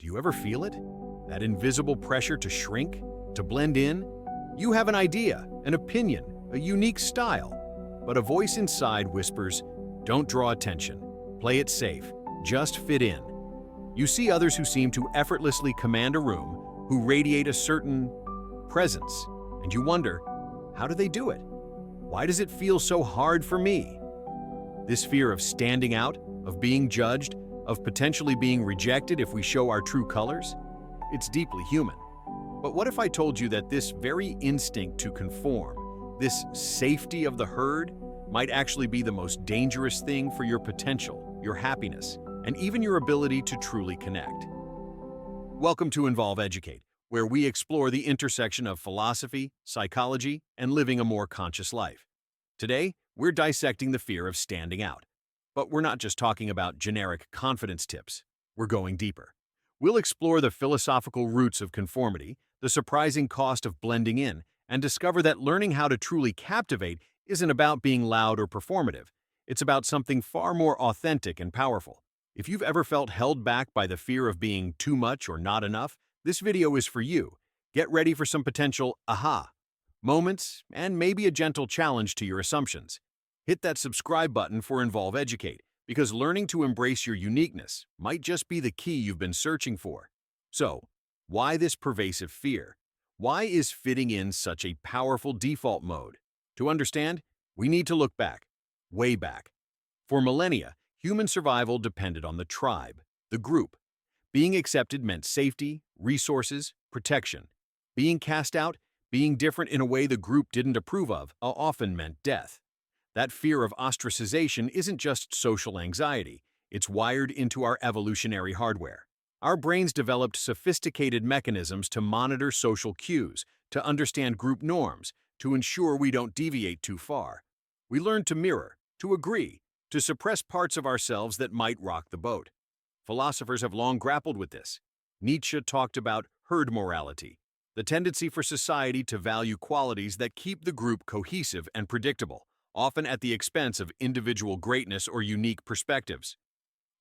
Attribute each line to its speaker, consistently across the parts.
Speaker 1: you ever feel it? That invisible pressure to shrink, to blend in? You have an idea, an opinion, a unique style, but a voice inside whispers, "Don't draw attention. Play it safe. Just fit in." You see others who seem to effortlessly command a room, who radiate a certain presence, and you wonder, how do they do it? Why does it feel so hard for me? This fear of standing out, of being judged, of potentially being rejected if we show our true colors? It's deeply human. But what if I told you that this very instinct to conform, this safety of the herd, might actually be the most dangerous thing for your potential, your happiness, and even your ability to truly connect? Welcome to Involve Educate, where we explore the intersection of philosophy, psychology, and living a more conscious life. Today, we're dissecting the fear of standing out. But we're not just talking about generic confidence tips. We're going deeper. We'll explore the philosophical roots of conformity, the surprising cost of blending in, and discover that learning how to truly captivate isn't about being loud or performative. It's about something far more authentic and powerful. If you've ever felt held back by the fear of being too much or not enough, this video is for you. Get ready for some potential aha moments and maybe a gentle challenge to your assumptions. Hit that subscribe button for Involve Educate, because learning to embrace your uniqueness might just be the key you've been searching for. So, why this pervasive fear? Why is fitting in such a powerful default mode? To understand, we need to look back, way back. For millennia, human survival depended on the tribe, the group. Being accepted meant safety, resources, protection. Being cast out, being different in a way the group didn't approve of, often meant death. That fear of ostracization isn't just social anxiety, it's wired into our evolutionary hardware. Our brains developed sophisticated mechanisms to monitor social cues, to understand group norms, to ensure we don't deviate too far. We learned to mirror, to agree, to suppress parts of ourselves that might rock the boat. Philosophers have long grappled with this. Nietzsche talked about herd morality, the tendency for society to value qualities that keep the group cohesive and predictable, often at the expense of individual greatness or unique perspectives.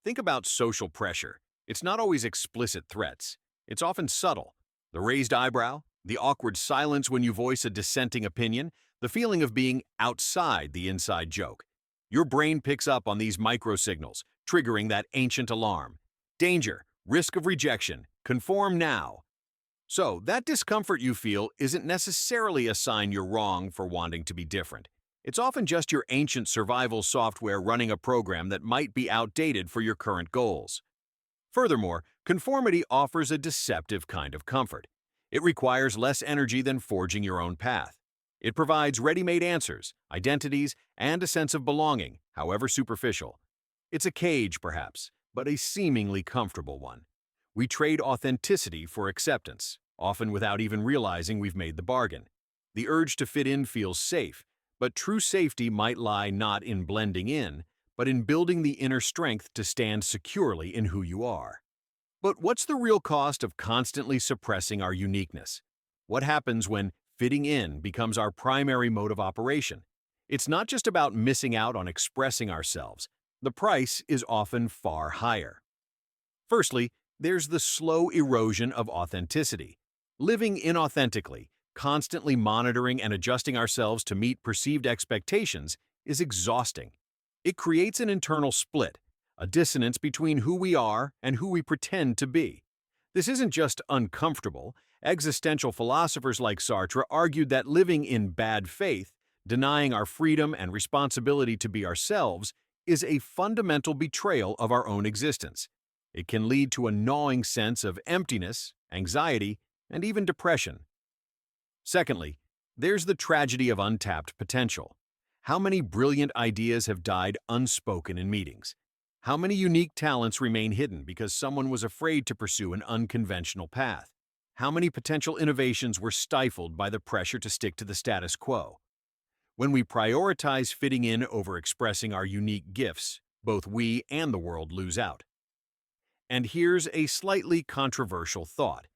Speaker 1: Think about social pressure. It's not always explicit threats. It's often subtle. The raised eyebrow, the awkward silence when you voice a dissenting opinion, the feeling of being outside the inside joke. Your brain picks up on these microsignals, triggering that ancient alarm. Danger, risk of rejection, conform now. So, that discomfort you feel isn't necessarily a sign you're wrong for wanting to be different. It's often just your ancient survival software running a program that might be outdated for your current goals. Furthermore, conformity offers a deceptive kind of comfort. It requires less energy than forging your own path. It provides ready-made answers, identities, and a sense of belonging, however superficial. It's a cage, perhaps, but a seemingly comfortable one. We trade authenticity for acceptance, often without even realizing we've made the bargain. The urge to fit in feels safe, but true safety might lie not in blending in, but in building the inner strength to stand securely in who you are. But what's the real cost of constantly suppressing our uniqueness? What happens when fitting in becomes our primary mode of operation? It's not just about missing out on expressing ourselves. The price is often far higher. Firstly, there's the slow erosion of authenticity. Living inauthentically, constantly monitoring and adjusting ourselves to meet perceived expectations, is exhausting. It creates an internal split, a dissonance between who we are and who we pretend to be. This isn't just uncomfortable. Existential philosophers like Sartre argued that living in bad faith, denying our freedom and responsibility to be ourselves, is a fundamental betrayal of our own existence. It can lead to a gnawing sense of emptiness, anxiety, and even depression. Secondly, there's the tragedy of untapped potential. How many brilliant ideas have died unspoken in meetings? How many unique talents remain hidden because someone was afraid to pursue an unconventional path? How many potential innovations were stifled by the pressure to stick to the status quo? When we prioritize fitting in over expressing our unique gifts, both we and the world lose out. And here's a slightly controversial thought.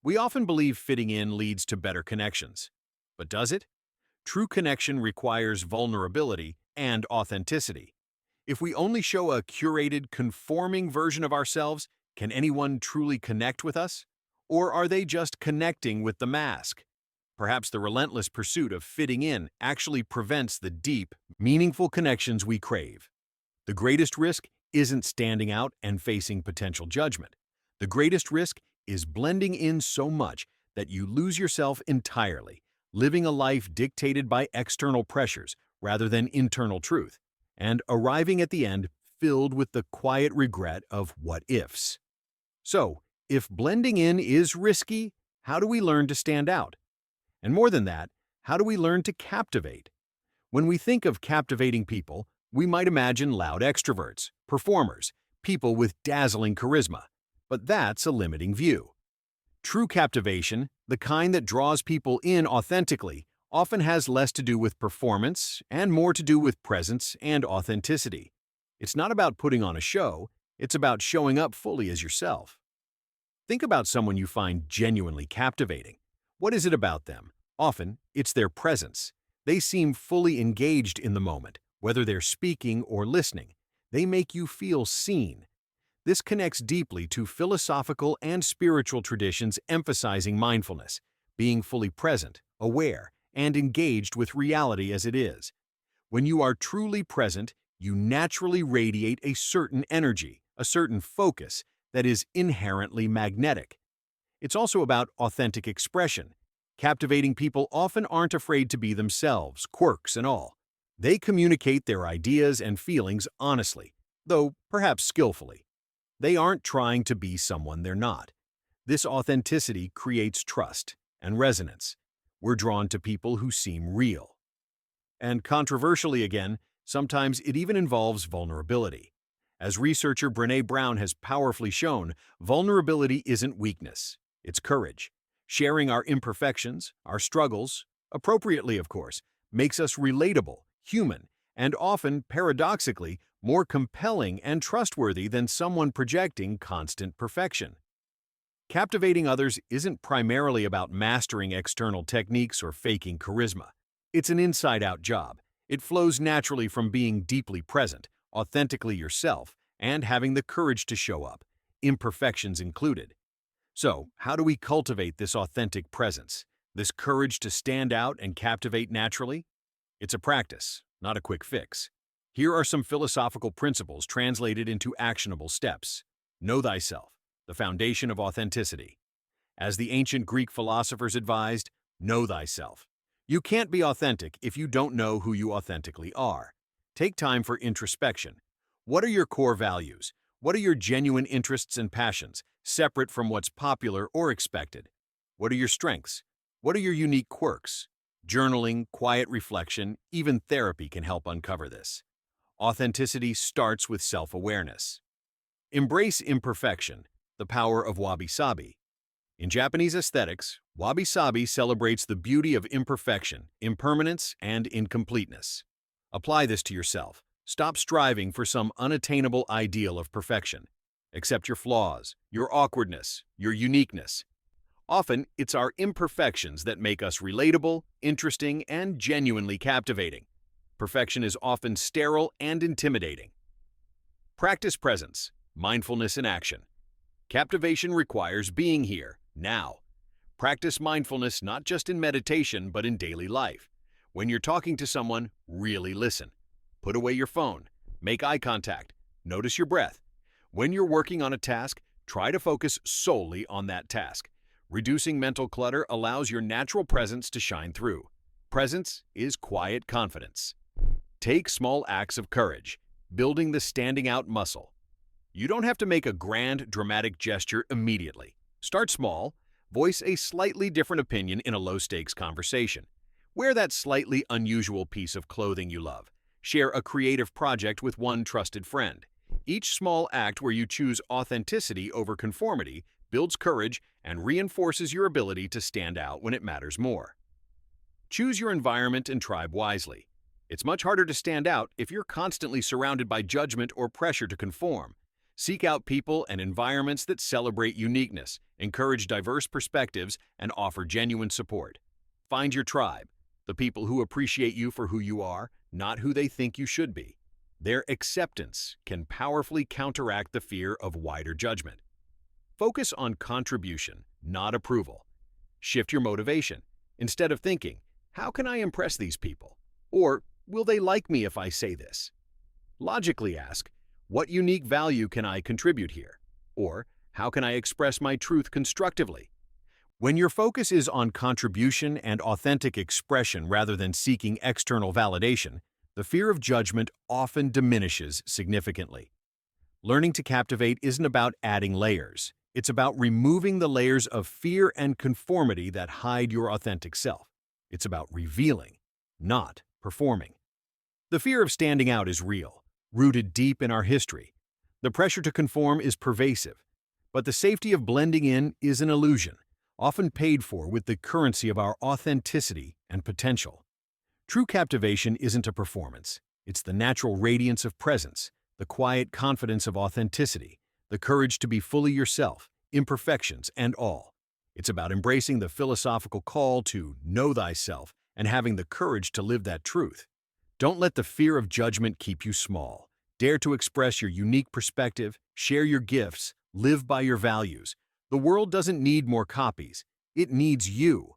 Speaker 1: We often believe fitting in leads to better connections. But does it? True connection requires vulnerability and authenticity. If we only show a curated, conforming version of ourselves, Can anyone truly connect with us? Or are they just connecting with the mask? Perhaps the relentless pursuit of fitting in actually prevents the deep, meaningful connections we crave. The greatest risk isn't standing out and facing potential judgment. The greatest risk is blending in so much that you lose yourself entirely, living a life dictated by external pressures rather than internal truth, and arriving at the end filled with the quiet regret of what-ifs. So, if blending in is risky, how do we learn to stand out? And more than that, how do we learn to captivate? When we think of captivating people, we might imagine loud extroverts, performers, people with dazzling charisma. But that's a limiting view. True captivation, the kind that draws people in authentically, often has less to do with performance and more to do with presence and authenticity. It's not about putting on a show, it's about showing up fully as yourself. Think about someone you find genuinely captivating. What is it about them? Often, it's their presence. They seem fully engaged in the moment, whether they're speaking or listening. They make you feel seen. This connects deeply to philosophical and spiritual traditions emphasizing mindfulness, being fully present, aware, and engaged with reality as it is. When you are truly present, you naturally radiate a certain energy, a certain focus that is inherently magnetic. It's also about authentic expression. Captivating people often aren't afraid to be themselves, quirks and all. They communicate their ideas and feelings honestly, though perhaps skillfully. They aren't trying to be someone they're not. This authenticity creates trust and resonance. We're drawn to people who seem real. And controversially again, sometimes it even involves vulnerability. As researcher Brené Brown has powerfully shown, vulnerability isn't weakness, it's courage. Sharing our imperfections, our struggles, appropriately of course, makes us relatable, human, and often, paradoxically, more compelling and trustworthy than someone projecting constant perfection. Captivating others isn't primarily about mastering external techniques or faking charisma. It's an inside-out job. It flows naturally from being deeply present, authentically yourself, and having the courage to show up, imperfections included. So, how do we cultivate this authentic presence, this courage to stand out and captivate naturally? It's a practice, not a quick fix. Here are some philosophical principles translated into actionable steps. Know thyself, the foundation of authenticity. As the ancient Greek philosophers advised, know thyself. You can't be authentic if you don't know who you authentically are. Take time for introspection. What are your core values? What are your genuine interests and passions, separate from what's popular or expected? What are your strengths? What are your unique quirks? Journaling, quiet reflection, even therapy can help uncover this. Authenticity starts with self-awareness. Embrace imperfection, the power of wabi-sabi. In Japanese aesthetics, wabi-sabi celebrates the beauty of imperfection, impermanence, and incompleteness. Apply this to yourself. Stop striving for some unattainable ideal of perfection. Accept your flaws, your awkwardness, your uniqueness. Often, it's our imperfections that make us relatable, interesting, and genuinely captivating. Perfection is often sterile and intimidating. Practice presence, mindfulness in action. Captivation requires being here, now. Practice mindfulness not just in meditation, but in daily life. When you're talking to someone, really listen. Put away your phone. Make eye contact. Notice your breath. When you're working on a task, try to focus solely on that task. Reducing mental clutter allows your natural presence to shine through. Presence is quiet confidence. Take small acts of courage, building the standing out muscle. You don't have to make a grand, dramatic gesture immediately. Start small. Voice a slightly different opinion in a low-stakes conversation. Wear that slightly unusual piece of clothing you love. Share a creative project with one trusted friend. Each small act where you choose authenticity over conformity builds courage and reinforces your ability to stand out when it matters more. Choose your environment and tribe wisely. It's much harder to stand out if you're constantly surrounded by judgment or pressure to conform. Seek out people and environments that celebrate uniqueness, encourage diverse perspectives, and offer genuine support. Find your tribe, the people who appreciate you for who you are, not who they think you should be. Their acceptance can powerfully counteract the fear of wider judgment. Focus on contribution, not approval. Shift your motivation. Instead of thinking, how can I impress these people? Or, will they like me if I say this? Logically ask, what unique value can I contribute here? Or, how can I express my truth constructively? When your focus is on contribution and authentic expression rather than seeking external validation, the fear of judgment often diminishes significantly. Learning to captivate isn't about adding layers. It's about removing the layers of fear and conformity that hide your authentic self. It's about revealing, not performing. The fear of standing out is real, rooted deep in our history. The pressure to conform is pervasive, but the safety of blending in is an illusion, often paid for with the currency of our authenticity and potential. True captivation isn't a performance. It's the natural radiance of presence, the quiet confidence of authenticity, the courage to be fully yourself, imperfections and all. It's about embracing the philosophical call to know thyself and having the courage to live that truth. Don't let the fear of judgment keep you small. Dare to express your unique perspective, share your gifts, live by your values. The world doesn't need more copies. It needs you.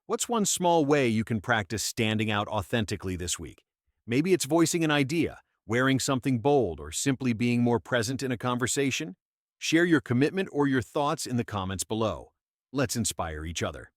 Speaker 1: What's one small way you can practice standing out authentically this week? Maybe it's voicing an idea, wearing something bold, or simply being more present in a conversation. Share your commitment or your thoughts in the comments below. Let's inspire each other.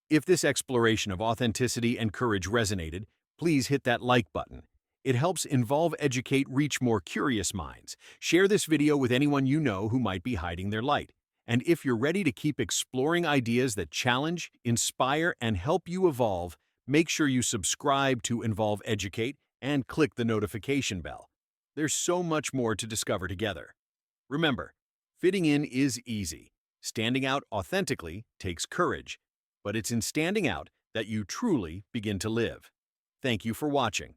Speaker 1: If this exploration of authenticity and courage resonated, please hit that like button. It helps Involve Educate reach more curious minds. Share this video with anyone you know who might be hiding their light. And if you're ready to keep exploring ideas that challenge, inspire, and help you evolve, make sure you subscribe to Involve Educate and click the notification bell. There's so much more to discover together. Remember, fitting in is easy. Standing out authentically takes courage, but it's in standing out that you truly begin to live. Thank you for watching.